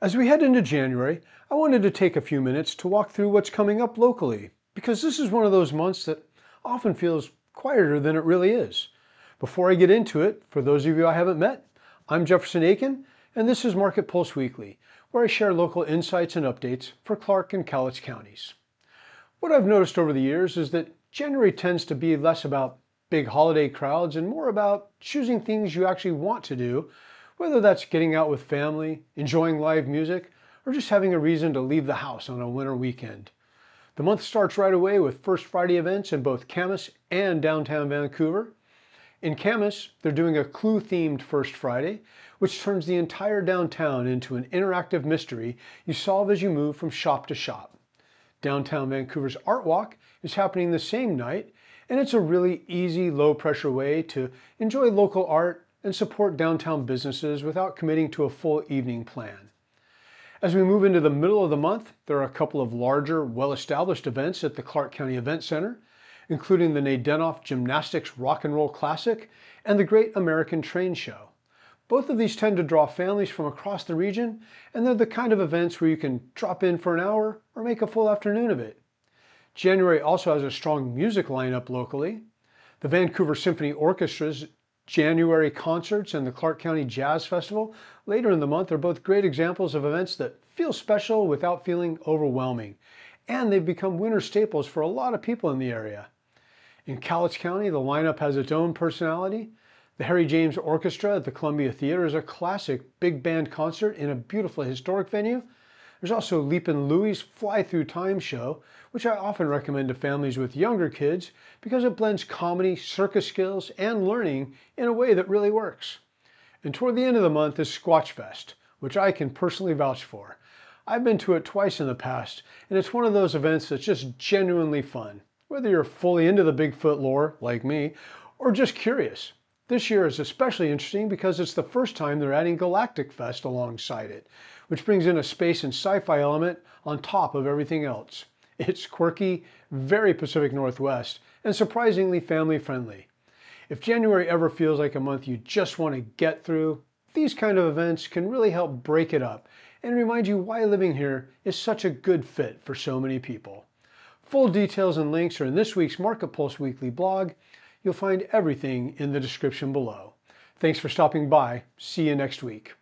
As we head into January, I wanted to take a few minutes to walk through what's coming up locally, because this is one of those months that often feels quieter than it really is. Before I get into it, for those of you I haven't met, I'm Jefferson Akin, and this is Market Pulse Weekly, where I share local insights and updates for Clark and Cowlitz counties. What I've noticed over the years is that January tends to be less about big holiday crowds and more about choosing things you actually want to do, whether that's getting out with family, enjoying live music, or just having a reason to leave the house on a winter weekend. The month starts right away with First Friday events in both Camas and downtown Vancouver. In Camas, they're doing a clue-themed First Friday, which turns the entire downtown into an interactive mystery you solve as you move from shop to shop. Downtown Vancouver's Art Walk is happening the same night, and it's a really easy, low-pressure way to enjoy local art and support downtown businesses without committing to a full evening plan. As we move into the middle of the month, there are a couple of larger, well-established events at the Clark County Event Center, including the Nadenoff Gymnastics Rock and Roll Classic and the Great American Train Show. Both of these tend to draw families from across the region, and they're the kind of events where you can drop in for an hour or make a full afternoon of it. January also has a strong music lineup locally. The Vancouver Symphony Orchestra's January concerts and the Clark County Jazz Festival later in the month are both great examples of events that feel special without feeling overwhelming, and they've become winter staples for a lot of people in the area. In Cowlitz County, the lineup has its own personality. The Harry James Orchestra at the Columbia Theater is a classic big band concert in a beautiful historic venue. There's also Leapin' Louie's Fly Through Time show, which I often recommend to families with younger kids because it blends comedy, circus skills, and learning in a way that really works. And toward the end of the month is sQuatch Fest, which I can personally vouch for. I've been to it twice in the past, and it's one of those events that's just genuinely fun, whether you're fully into the Bigfoot lore, like me, or just curious. This year is especially interesting because it's the first time they're adding Galactic Fest alongside it, which brings in a space and sci-fi element on top of everything else. It's quirky, very Pacific Northwest, and surprisingly family-friendly. If January ever feels like a month you just want to get through, these kind of events can really help break it up and remind you why living here is such a good fit for so many people. Full details and links are in this week's Market Pulse Weekly blog. You'll find everything in the description below. Thanks for stopping by. See you next week.